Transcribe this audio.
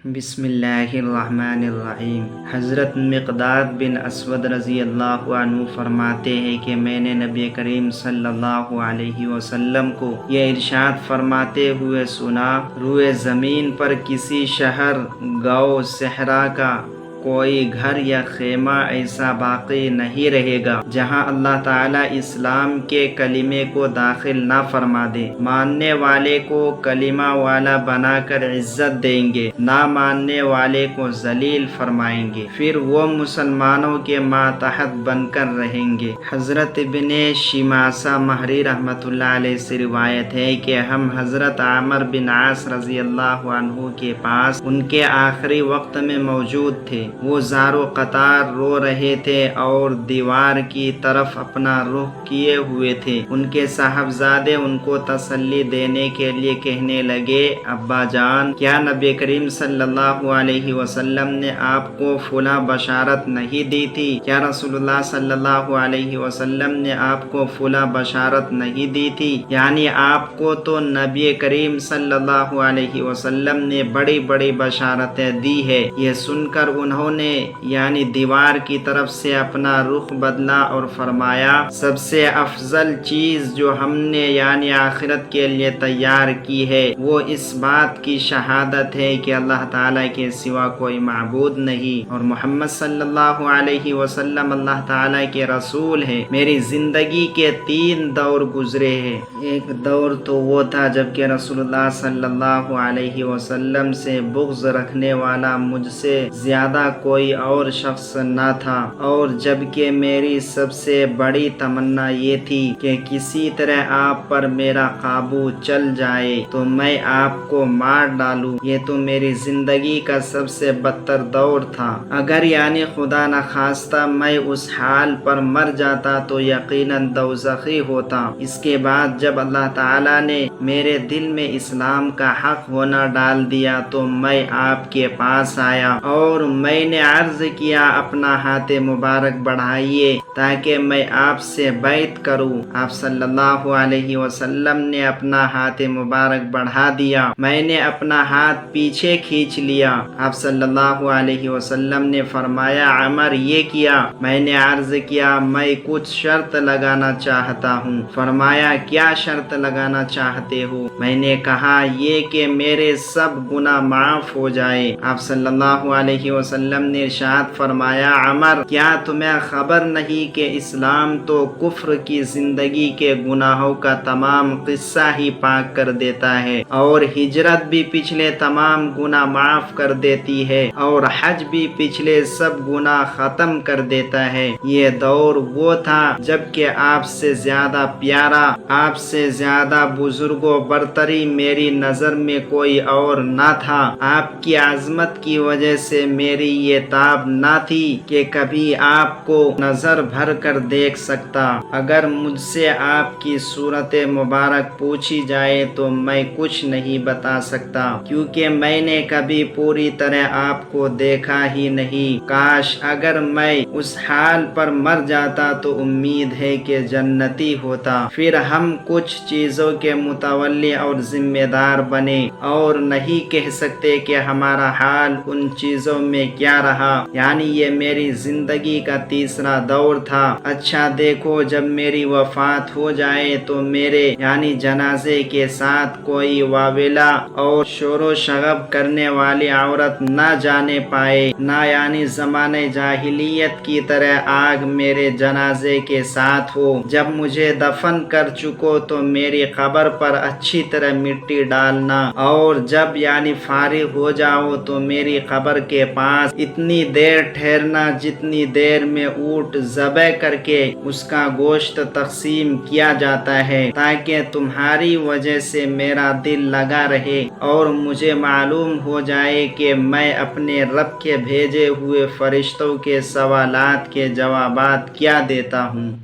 بسم اللہ الرحمن الرحیم۔ حضرت مقداد بن اسود رضی اللہ عنہ فرماتے ہیں کہ میں نے نبی کریم صلی اللہ علیہ وسلم کو یہ ارشاد فرماتے ہوئے سنا، روئے زمین پر کسی شہر، گاؤں، صحرا کا کوئی گھر یا خیمہ ایسا باقی نہیں رہے گا جہاں اللہ تعالیٰ اسلام کے کلمے کو داخل نہ فرما دے۔ ماننے والے کو کلمہ والا بنا کر عزت دیں گے، نہ ماننے والے کو ذلیل فرمائیں گے، پھر وہ مسلمانوں کے ماتحت بن کر رہیں گے۔ حضرت ابن شماسہ مہری رحمۃ اللہ علیہ سے روایت ہے کہ ہم حضرت عمرو بن عاص رضی اللہ عنہ کے پاس ان کے آخری وقت میں موجود تھے۔ وہ زارو قطار رو رہے تھے اور دیوار کی طرف اپنا رخ کیے ہوئے تھے۔ ان کے صاحبزادے ان کو تسلی دینے کے لیے کہنے لگے، ابا جان، کیا نبی کریم صلی اللہ علیہ وسلم نے آپ کو فلاں بشارت نہیں دی تھی؟ کیا رسول اللہ صلی اللہ علیہ وسلم نے آپ کو فلاں بشارت نہیں دی تھی؟ یعنی آپ کو تو نبی کریم صلی اللہ علیہ وسلم نے بڑی بڑی بشارتیں دی ہے۔ یہ سن کر انہوں نے یعنی دیوار کی طرف سے اپنا رخ بدلا اور فرمایا، سب سے افضل چیز جو ہم نے یعنی آخرت کے لیے تیار کی ہے وہ اس بات کی شہادت ہے کہ اللہ تعالیٰ کے سوا کوئی معبود نہیں اور محمد صلی اللہ علیہ وسلم اللہ تعالیٰ کے رسول ہے۔ میری زندگی کے 3 دور گزرے ہیں۔ ایک دور تو وہ تھا جب کہ رسول اللہ صلی اللہ علیہ وسلم سے بغض رکھنے والا مجھ سے زیادہ کوئی اور شخص نہ تھا، اور جب کہ میری سب سے بڑی تمنا یہ تھی کہ کسی طرح آپ پر میرا قابو چل جائے تو میں آپ کو مار ڈالوں۔ یہ تو میری زندگی کا سب سے بدتر دور تھا۔ اگر یعنی خدا نخواستہ میں اس حال پر مر جاتا تو یقیناً دوزخی ہوتا۔ اس کے بعد جب اللہ تعالیٰ نے میرے دل میں اسلام کا حق ہونا ڈال دیا تو میں آپ کے پاس آیا اور میں نے عرض کیا، اپنا ہاتھ مبارک بڑھائیے تاکہ میں آپ سے بیعت کروں۔ آپ صلی اللہ علیہ وسلم نے اپنا ہاتھ مبارک بڑھا دیا۔ میں نے اپنا ہاتھ پیچھے کھینچ لیا۔ آپ صلی اللہ علیہ وسلم نے فرمایا، عمر یہ کیا؟ میں نے عرض کیا، میں کچھ شرط لگانا چاہتا ہوں۔ فرمایا، کیا شرط لگانا چاہتے ہو؟ میں نے کہا، یہ کہ میرے سب گناہ معاف ہو جائے۔ آپ صلی اللہ علیہ وسلم نے ارشاد فرمایا، عمر، کیا تمہیں خبر نہیں کہ اسلام تو کفر کی زندگی کے گناہوں کا تمام قصہ ہی پاک کر دیتا ہے، اور ہجرت بھی پچھلے تمام گناہ معاف کر دیتی ہے، اور حج بھی پچھلے سب گناہ ختم کر دیتا ہے۔ یہ دور وہ تھا جب کہ آپ سے زیادہ پیارا، آپ سے زیادہ بزرگ و برتری میری نظر میں کوئی اور نہ تھا۔ آپ کی عظمت کی وجہ سے میری یہ تاب نہ تھی کہ کبھی آپ کو نظر بھر کر دیکھ سکتا۔ اگر مجھ سے آپ کی صورت مبارک پوچھی جائے تو میں کچھ نہیں بتا سکتا، کیونکہ میں نے کبھی پوری طرح آپ کو دیکھا ہی نہیں۔ کاش اگر میں اس حال پر مر جاتا تو امید ہے کہ جنتی ہوتا، پھر ہم کچھ چیزوں کے متولی اور ذمہ دار بنے اور نہیں کہہ سکتے کہ ہمارا حال ان چیزوں میں کیا رہا۔ یعنی یہ میری زندگی کا تیسرا دور تھا۔ اچھا دیکھو، جب میری وفات ہو جائے تو میرے یعنی جنازے کے ساتھ کوئی واویلا اور شور و شغب کرنے والی عورت نہ جانے پائے، نہ یعنی زمانے جاہلیت کی طرح آگ میرے جنازے کے ساتھ ہو۔ جب مجھے دفن کر چکو تو میری قبر پر اچھی طرح مٹی ڈالنا، اور جب یعنی فارغ ہو جاؤ تو میری قبر کے پاس اتنی دیر ٹھہرنا جتنی دیر میں اونٹ ذبح کر کے اس کا گوشت تقسیم کیا جاتا ہے، تاکہ تمہاری وجہ سے میرا دل لگا رہے اور مجھے معلوم ہو جائے کہ میں اپنے رب کے بھیجے ہوئے فرشتوں کے سوالات کے جوابات کیا دیتا ہوں۔